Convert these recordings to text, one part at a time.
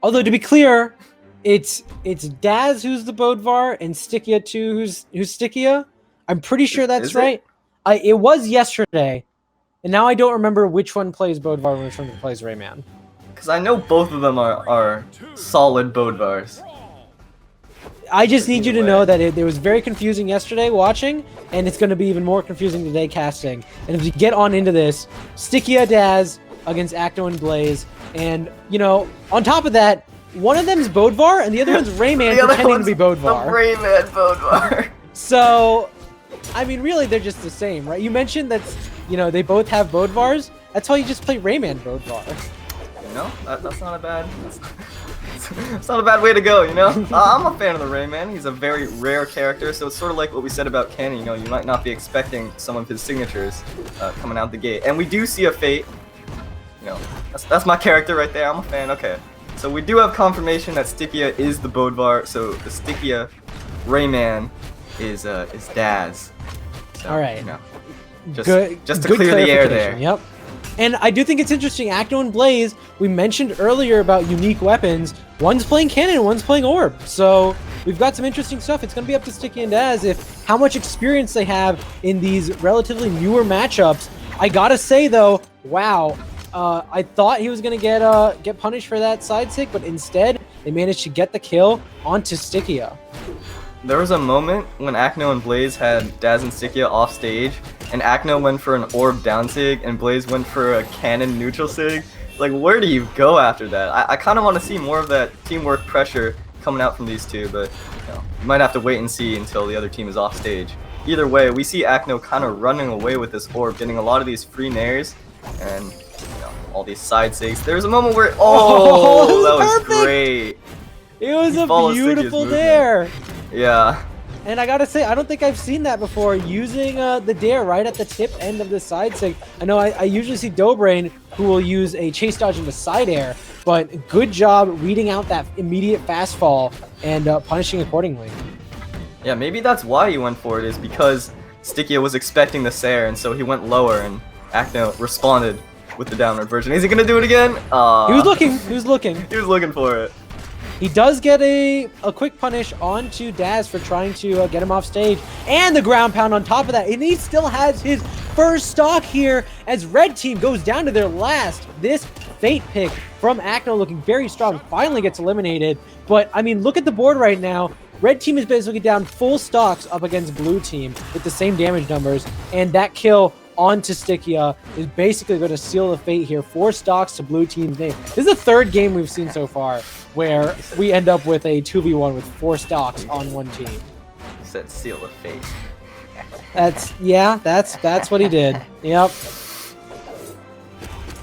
Although to be clear, it's Daz who's the Bodvar and Stikieuh too who's Stikieuh. I'm pretty sure that's right. It was yesterday, and now I don't remember which one plays Bodvar and which one plays Rayman. Because I know both of them are solid Bodvars. I just need you to know that it was very confusing yesterday watching, and it's going to be even more confusing today casting. And if we get on into this, Stikieuh Daz against Acno and Blaze, and, you know, on top of that, one of them is Bodvar, and the other one's Rayman pretending to be Bodvar. The Rayman Bodvar. So, I mean, really, they're just the same, right? You mentioned that, you know, they both have Bodvars. That's why you just play Rayman Bodvar. You know, that's not a bad... It's not a bad way to go, you know? I'm a fan of the Rayman. He's a very rare character, so it's sort of like what we said about Kenny. You know, you might not be expecting some of his signatures coming out the gate. And we do see a Fate. You know, that's my character right there. I'm a fan. Okay. So we do have confirmation that Stikieuh is the Bodvar. So the Stikieuh Rayman is Daz. So, all right. You know, just to good clear the air there. Yep. And I do think it's interesting, Acno and Blaze, we mentioned earlier about unique weapons. One's playing cannon, one's playing orb. So we've got some interesting stuff. It's going to be up to Stikieuh and Daz if how much experience they have in these relatively newer matchups. I gotta say though, wow, I thought he was going to get punished for that side stick, but instead they managed to get the kill onto Stikieuh. There was a moment when Acno and Blaze had Daz and Stikieuh off stage, and Acno went for an orb down sig, and Blaze went for a cannon neutral sig. Like, where do you go after that? I kind of want to see more of that teamwork pressure coming out from these two, but you know, you might have to wait and see until the other team is off stage. Either way, we see Acno kind of running away with this orb, getting a lot of these free nairs, and you know, all these side sigs. There was a moment where, that was perfect. great. It was a beautiful dare. Yeah. And I gotta say, I don't think I've seen that before, using the dare right at the tip end of the side sig. I know I usually see Dobrain, who will use a chase dodge into side air, but good job reading out that immediate fast fall and punishing accordingly. Yeah, maybe that's why he went for it, is because Stikieuh was expecting the Sair, and so he went lower, and Acno responded with the downward version. Is he gonna do it again? He was looking. He was looking for it. He does get a quick punish onto Daz for trying to get him off stage, and the ground pound on top of that. And he still has his first stock here as Red Team goes down to their last. This Fate pick from Acno looking very strong finally gets eliminated. But, I mean, look at the board right now. Red Team is basically down full stocks up against Blue Team with the same damage numbers, and that kill onto Stikieuh is basically going to seal the fate here. 4 stocks to Blue Team's name. This is the third game we've seen so far where we end up with a 2v1 with 4 stocks on one team. He said seal the fate. That's what he did. Yep.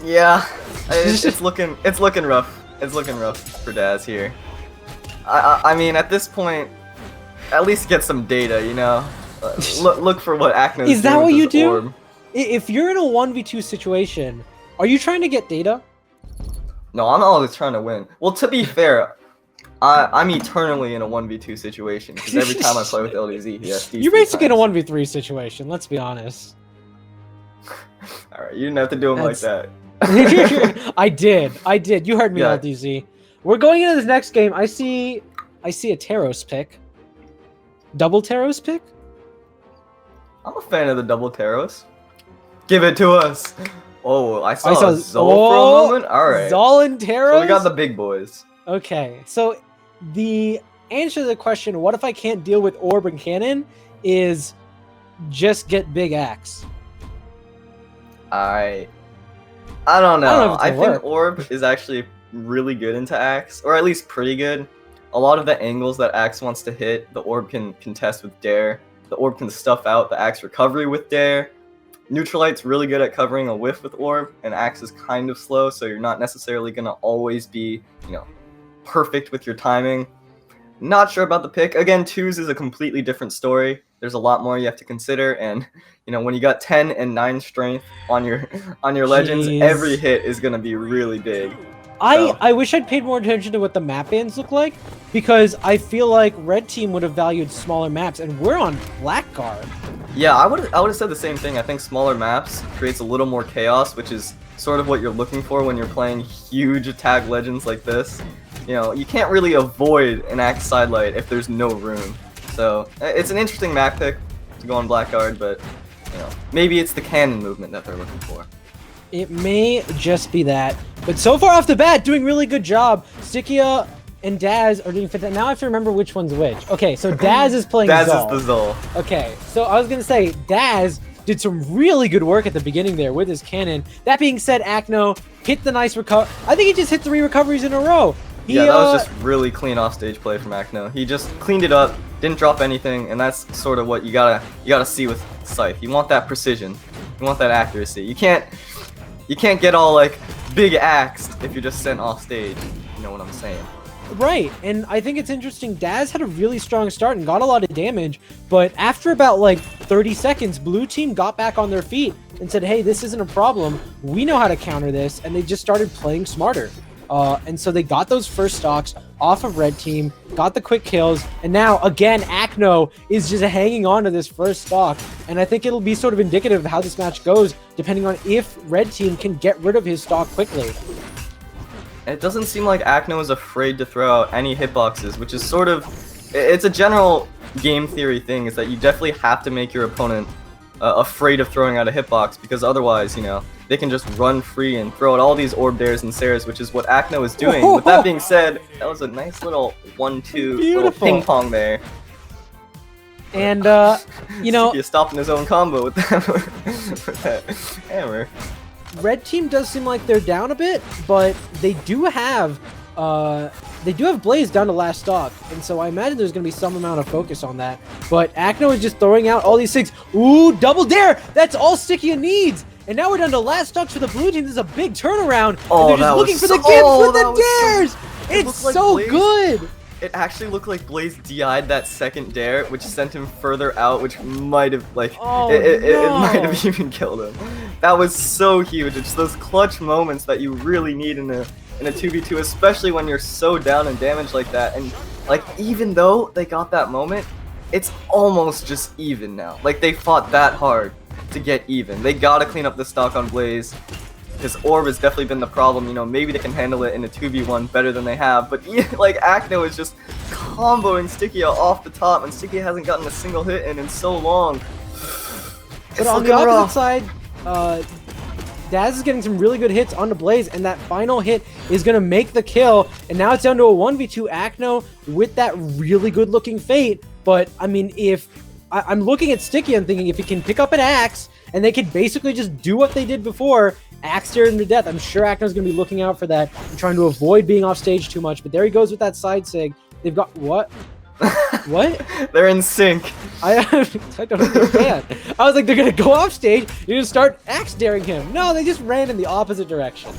Yeah, it's looking rough. It's looking rough for Daz here. I mean, at this point, at least get some data, you know. Look for what Acno's doing. Is that what you do? Orb. If you're in a 1v2 situation, are you trying to get data? No, I'm always trying to win. Well, to be fair, I'm eternally in a 1v2 situation, because every time I play with LDZ, he has You're basically in a 1v3 situation, let's be honest. Alright, you didn't have to do him like that. I did. You heard me, Yeah. LDZ. We're going into this next game. I see a Taros pick. Double Taros pick? I'm a fan of the double Taros. Give it to us. Oh, I saw Zol for a moment. All right. Zol and Taros? So we got the big boys. Okay. So the answer to the question, what if I can't deal with Orb and Cannon, is just get Big Axe. I don't know. I think work. Orb is actually really good into Axe, or at least pretty good. A lot of the angles that Axe wants to hit, the Orb can contest with Dare. The Orb can stuff out the Axe recovery with Dare. Neutralite's really good at covering a whiff with Orb, and Axe is kind of slow, so you're not necessarily going to always be, you know, perfect with your timing. Not sure about the pick. Again, 2s is a completely different story. There's a lot more you have to consider, and you know, when you got 10 and 9 strength on your legends, every hit is going to be really big. I wish I'd paid more attention to what the map bands look like, because I feel like Red Team would have valued smaller maps, and we're on Blackguard. Yeah, I would have said the same thing. I think smaller maps creates a little more chaos, which is sort of what you're looking for when you're playing huge attack legends like this. you know, you can't really avoid an Axe sidelight if there's no room. So it's an interesting map pick to go on Blackguard, but you know, maybe it's the cannon movement that they're looking for. It may just be that. But so far off the bat, doing really good job. Stikieuh and Daz are doing fantastic. Now I have to remember which one's which. Okay, so Daz is playing Daz Zol. is the Zol. Okay, so I was going to say, Daz did some really good work at the beginning there with his cannon. That being said, Acno hit the nice recovery. I think he just hit 3 recoveries in a row. Yeah, that was just really clean offstage play from Acno. He just cleaned it up, didn't drop anything, and that's sort of what you gotta see with Scythe. You want that precision, you want that accuracy. You can't get all like big axed if you're just sent off stage. You know what I'm saying? Right, and I think it's interesting. Daz had a really strong start and got a lot of damage, but after about like 30 seconds, blue team got back on their feet and said, hey, this isn't a problem. We know how to counter this, and they just started playing smarter. And so they got those first stocks off of red team, got the quick kills, and now, again, Acno is just hanging on to this first stock, and I think it'll be sort of indicative of how this match goes, depending on if red team can get rid of his stock quickly. It doesn't seem like Acno is afraid to throw out any hitboxes, which is sort of, it's a general game theory thing, is that you definitely have to make your opponent afraid of throwing out a hitbox, because otherwise, you know, they can just run free and throw out all these orb dares and Sares, which is what Acno is doing. With that being said, that was a nice little 1-2 little ping pong there. And, you know... He's stopping his own combo with that hammer. Red team does seem like they're down a bit, but they do have Blaze down to last stock, and so I imagine there's going to be some amount of focus on that. But Acno is just throwing out all these things. Ooh, double dare! That's all Stikieuh needs! And now we're down to last stocks for the blue team. This is a big turnaround. Oh, and they're just looking for the gifts with the dares! It's so Blaze, good! It actually looked like Blaze DI'd that second dare, which sent him further out, which might have, like, it might have even killed him. That was so huge. It's those clutch moments that you really need in a 2v2, especially when you're so down in damage like that. And, like, even though they got that moment, it's almost just even now. Like, they fought that hard to get even. They gotta clean up the stock on Blaze. His orb has definitely been the problem, you know, maybe they can handle it in a 2v1 better than they have, but like Acno is just comboing Stikieuh off the top, and Stikieuh hasn't gotten a single hit in so long. But on the opposite side, Daz is getting some really good hits on the Blaze, and that final hit is going to make the kill, and now it's down to a 1v2 Acno with that really good looking Fate. But I mean, if I'm looking at Stikieuh and thinking if he can pick up an axe and they could basically just do what they did before, axe tear him to death, I'm sure Acno's going to be looking out for that and trying to avoid being off stage too much. But there he goes with that side sig. They've got what? What? They're in sync. I don't understand. I was like, they're going to go off stage, you're going to start axe daring him. No, they just ran in the opposite direction.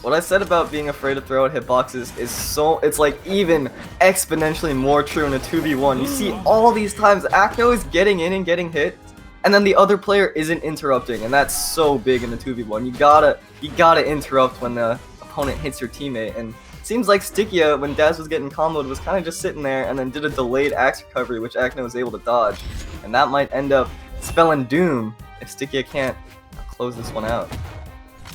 What I said about being afraid to throw out hitboxes is it's like even exponentially more true in a 2v1. You see all these times Acno is getting in and getting hit, and then the other player isn't interrupting, and that's so big in a 2v1. You gotta interrupt when the opponent hits your teammate, and it seems like Stikieuh, when Daz was getting comboed, was kind of just sitting there and then did a delayed axe recovery, which Acno was able to dodge, and that might end up spelling doom if Stikieuh can't close this one out.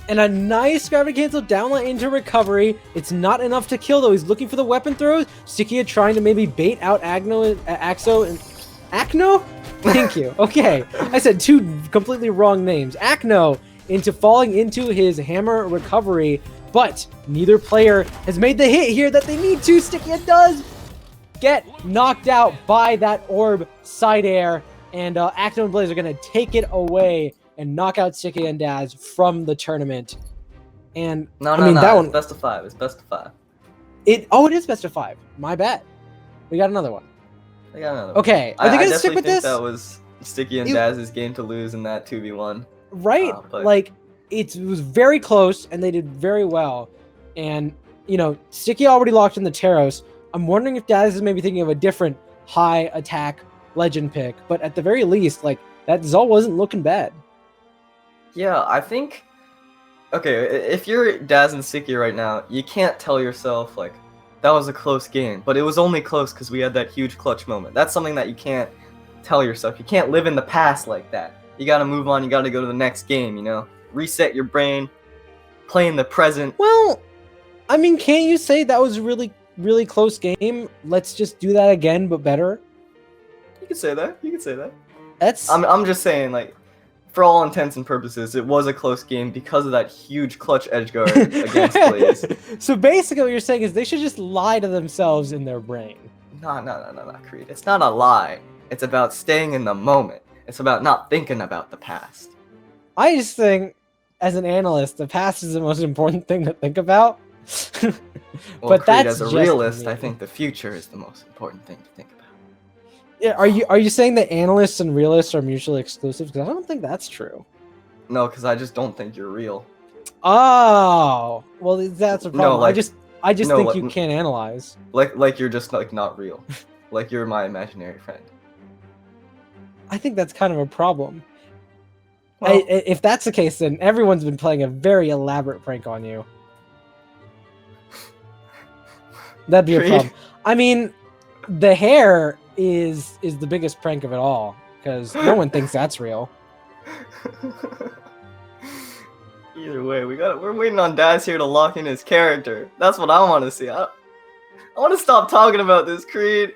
And a nice gravity cancel downlight into recovery. It's not enough to kill, though. He's looking for the weapon throws. Stikieuh trying to maybe bait out Axo and Acno? Thank you. Okay. I said 2 completely wrong names. Acno into falling into his hammer recovery, but neither player has made the hit here that they need to. Stikieuh does get knocked out by that orb side air, and Acno and Blaze are going to take it away and knock out Stikieuh and Daz from the tournament. And that one, it's best of 5. It's best of 5. It is best of 5. My bad. We got another one. I got another one. Okay, are they gonna stick with this? That was Stikieuh and Daz's game to lose in that 2v1. Right, like it was very close, and they did very well. And you know, Stikieuh already locked in the Taros. I'm wondering if Daz is maybe thinking of a different high attack legend pick, but at the very least, like that Zol wasn't looking bad. Yeah, I think, okay, if you're Daz and Stikieuh right now, you can't tell yourself, like, that was a close game, but it was only close because we had that huge clutch moment. That's something that you can't tell yourself. You can't live in the past like that. You gotta move on, you gotta go to the next game, you know? Reset your brain, play in the present. Well, I mean, can't you say that was really really close game. Let's just do that again, but better. You could say that. You could say that. That's. I'm just saying, like, for all intents and purposes, it was a close game because of that huge clutch edge guard against Blaze. So basically, what you're saying is they should just lie to themselves in their brain. No, Creed. It's not a lie. It's about staying in the moment. It's about not thinking about the past. I just think, as an analyst, the past is the most important thing to think about. Well, But Creed, that's as a just realist, me. I think the future is the most important thing to think about. Yeah, are you saying that analysts and realists are mutually exclusive? Because I don't think that's true. No, because I just don't think you're real. Oh, well, that's a problem. No, like, I just no, think like, you can't analyze. Like you're just like not real. Like you're my imaginary friend. I think that's kind of a problem. Well, If that's the case, then everyone's been playing a very elaborate prank on you. That'd be a Creed. problem. I mean, the hair is the biggest prank of it all because no one thinks that's real. Either way, we're waiting on Daz here to lock in his character. That's what I want to see. I want to stop talking about this, Creed.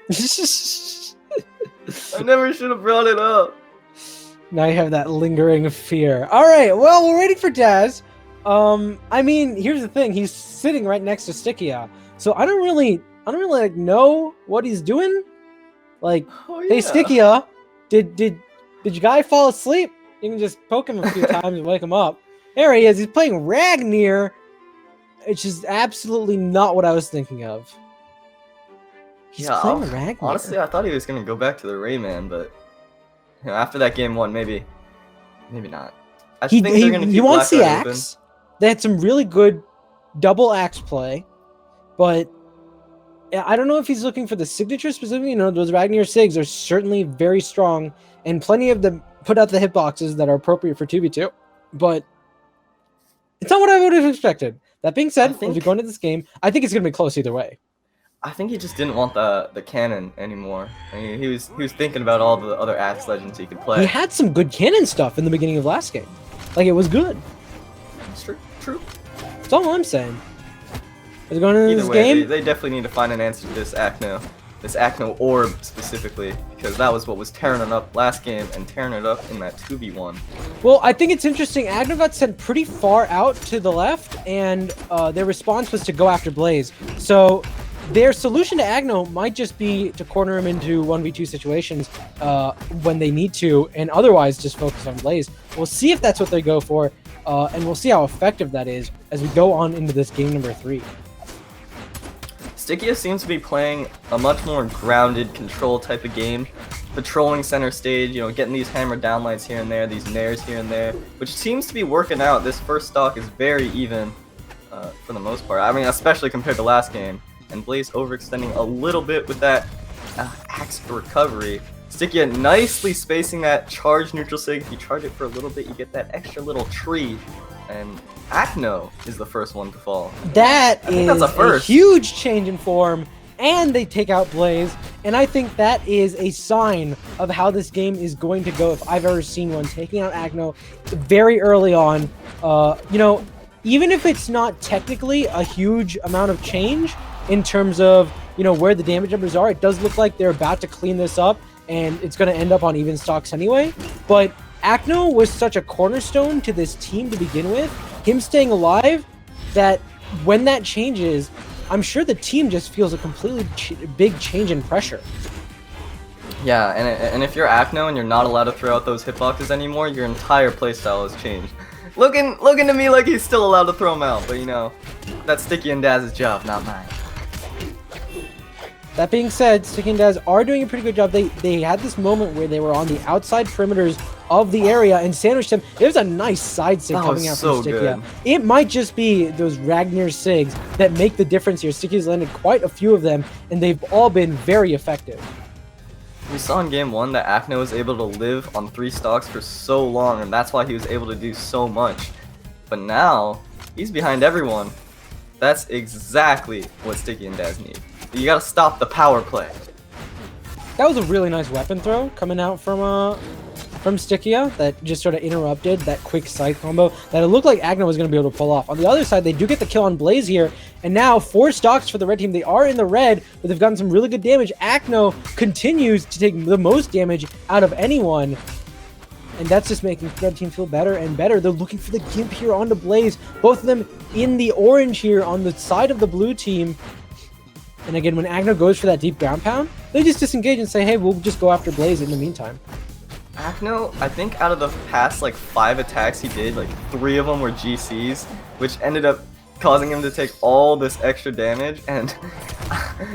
I never should have brought it up. Now you have that lingering fear. All right, well, we're waiting for Daz. I mean, here's the thing: he's sitting right next to Stikieuh, so I don't really like know what he's doing. Like, Oh, hey, yeah. Stikieuh, did your guy fall asleep? You can just poke him a few times and wake him up. There he is. He's playing Ragnar, which is absolutely not what I was thinking of. He's playing Ragnar. Honestly, I thought he was gonna go back to the Rayman, but you know, after that game one, maybe not. I think they're gonna keep he wants the Blackout open. axe. They had some really good double axe play, but I don't know if he's looking for the signature specifically. You know, those Ragnar Sigs are certainly very strong, and plenty of them put out the hitboxes that are appropriate for 2v2. But it's not what I would have expected. That being said, as we go into this game, I think it's going to be close either way. I think he just didn't want the cannon anymore. I mean, he was thinking about all the other Axe Legends he could play. He had some good cannon stuff in the beginning of last game. Like, it was good. It's true. That's all I'm saying. As we go into Either this way, game, they definitely need to find an answer to this Acno orb specifically, because that was what was tearing it up last game and tearing it up in that 2v1. well, I think it's interesting. Acno got sent pretty far out to the left, and their response was to go after Blaze. So their solution to Acno might just be to corner him into 1v2 situations when they need to, and otherwise just focus on Blaze. We'll see if that's what they go for, and we'll see how effective that is as we go on into this game number 3. Stikieuh seems to be playing a much more grounded control type of game, patrolling center stage, you know, getting these hammer downlights here and there, these nairs here and there, which seems to be working out. This first stock is very even for the most part. I mean, especially compared to last game. And Blaze overextending a little bit with that axe recovery. Stikieuh nicely spacing that charge neutral sig. If you charge it for a little bit, you get that extra little tree. And Acno is the first one to fall. That is that's a first. huge change in form, and they take out Blaze, and I think that is a sign of how this game is going to go if I've ever seen one, taking out Acno very early on. You know, even if it's not technically a huge amount of change in terms of, you know, where the damage numbers are, it does look like they're about to clean this up, and it's going to end up on even stocks anyway. But Acno was such a cornerstone to this team to begin with, him staying alive, that when that changes, I'm sure the team just feels a completely big change in pressure. Yeah, and if you're Acno and you're not allowed to throw out those hitboxes anymore, your entire playstyle has changed. Looking to me like he's still allowed to throw them out, but you know, that's Stikieuh and Daz's job, not mine. That being said, Stikieuh and Daz are doing a pretty good job. They had this moment where they were on the outside perimeters of the area and sandwiched him. There's a nice side sig coming out from Stikieuh. It might just be those Ragnar sigs that make the difference here. Stikieuh's landed quite a few of them, and they've all been very effective. We saw in game 1 that Acno was able to live on 3 stocks for so long, and that's why he was able to do so much. But now, he's behind everyone. That's exactly what Stikieuh and Daz need. You gotta stop the power play. That was a really nice weapon throw coming out from from Stikieuh that just sort of interrupted that quick scythe combo that it looked like Acno was going to be able to pull off. On the other side, they do get the kill on Blaze here, and now 4 stocks for the red team. They are in the red, but they've gotten some really good damage. Acno continues to take the most damage out of anyone, and that's just making the red team feel better and better. They're looking for the Gimp here onto Blaze, both of them in the orange here on the side of the blue team. And again, when Acno goes for that deep ground pound, they just disengage and say, hey, we'll just go after Blaze in the meantime. Acno, I think out of the past like 5 attacks he did, like 3 of them were GCs, which ended up causing him to take all this extra damage, and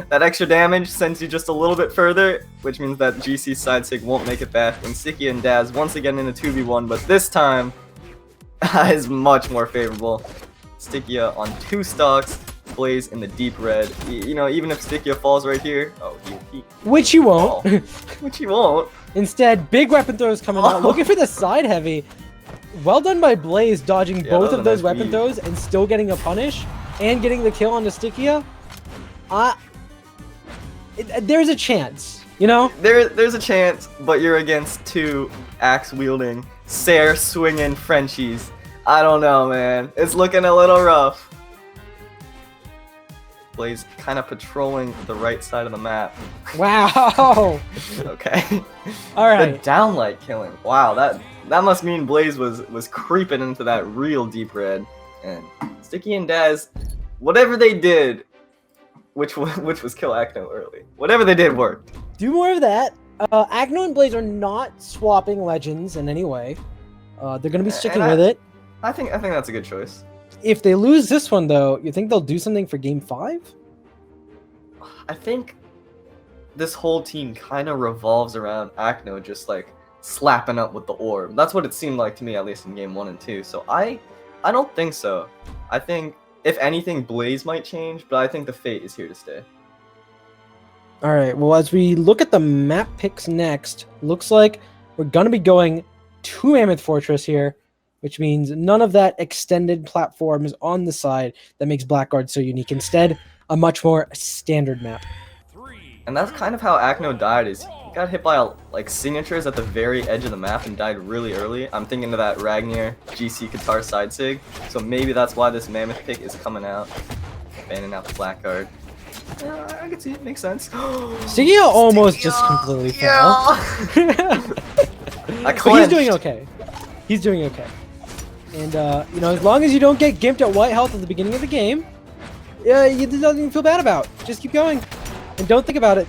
that extra damage sends you just a little bit further, which means that GC side sig won't make it back, and Stikieuh and Daz once again in a 2v1, but this time is much more favorable. Stikieuh on 2 stocks, Blaze in the deep red. You know, even if Stikieuh falls right here, which he won't. Which he won't. Instead, big weapon throws coming out, looking for the side heavy. Well done by Blaze, dodging both of those weapon throws and still getting a punish and getting the kill onto Stikieuh. There's a chance, you know? There's a chance, but you're against 2 axe-wielding, Sayre-swinging Frenchies. I don't know, man. It's looking a little rough. Blaze kind of patrolling the right side of the map. Wow. Okay. All right. The downlight killing. Wow, that must mean Blaze was creeping into that real deep red. And Stikieuh and Daz, whatever they did, which was kill Acno early. Whatever they did worked. Do more of that. Acno and Blaze are not swapping legends in any way. They're gonna be sticking with it. I think that's a good choice. If they lose this one, though, you think they'll do something for Game 5? I think this whole team kind of revolves around Acno just, like, slapping up with the orb. That's what it seemed like to me, at least in Game 1 and 2. So I don't think so. I think, if anything, Blaze might change, but I think the Fate is here to stay. All right, well, as we look at the map picks next, looks like we're going to be going to Mammoth Fortress here, which means none of that extended platforms on the side that makes Blackguard so unique. Instead, a much more standard map. And that's kind of how Acno died, is he got hit by like signatures at the very edge of the map and died really early. I'm thinking of that Ragnar GC Qatar side sig, so maybe that's why this Mammoth pick is coming out, banning out the Blackguard. Yeah, I can see it, makes sense. Stikieuh almost just completely fell. But he's doing okay. He's doing okay. And, you know, as long as you don't get gimped at white health at the beginning of the game, there's nothing to feel bad about. Just keep going. And don't think about it.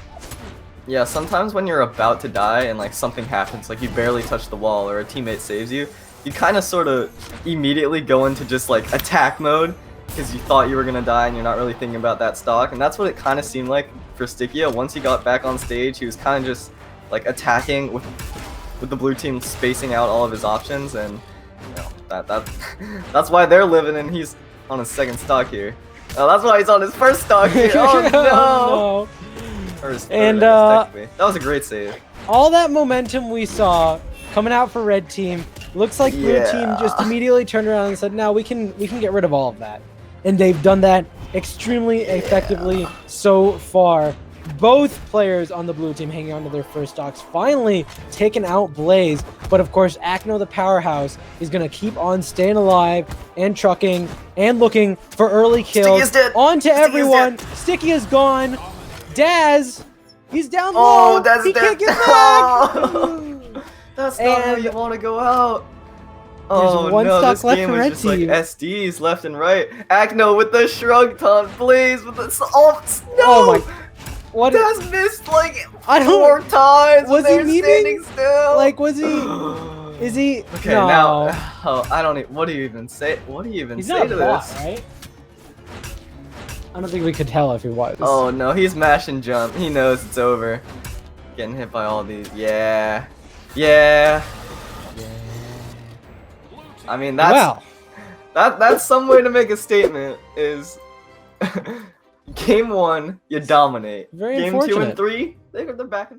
Yeah, sometimes when you're about to die and, like, something happens, like you barely touch the wall or a teammate saves you, you kind of sort of immediately go into just, like, attack mode because you thought you were going to die and you're not really thinking about that stock. And that's what it kind of seemed like for Stikieuh. Once he got back on stage, he was kind of just, like, attacking with the blue team spacing out all of his options, and you know, that's why they're living and he's on his second stock here. That's why he's on his first stock here. Oh no! Or his third, and that was a great save. All that momentum we saw coming out for red team, looks like blue team just immediately turned around and said, "No, we can get rid of all of that," and they've done that extremely effectively so far. Both players on the blue team hanging on to their first stocks, finally taking out Blaze. But of course, Acno, the powerhouse, is going to keep on staying alive and trucking and looking for early kills. On to everyone. Stikieuh is gone. Daz, he's down low. Daz he can't get back. That's not how you want to go out. There's one no, stock this left game for was red just like team. SDs left and right. Acno with the shrug taunt, Blaze with the no. Oh my. What? Daz missed like I don't, 4 times. Was he memeing? Still. Like, was he? Is he? Okay, no. now. I don't even. What do you even say? What do you even He's say not to a bot, this? right? I don't think we could tell if he was. Oh no, he's mash and jump. He knows it's over. Getting hit by all these. Yeah. I mean, that's some way to make a statement. Is Game 1, you dominate. Very Game 2 unfortunate. and 3, they're back and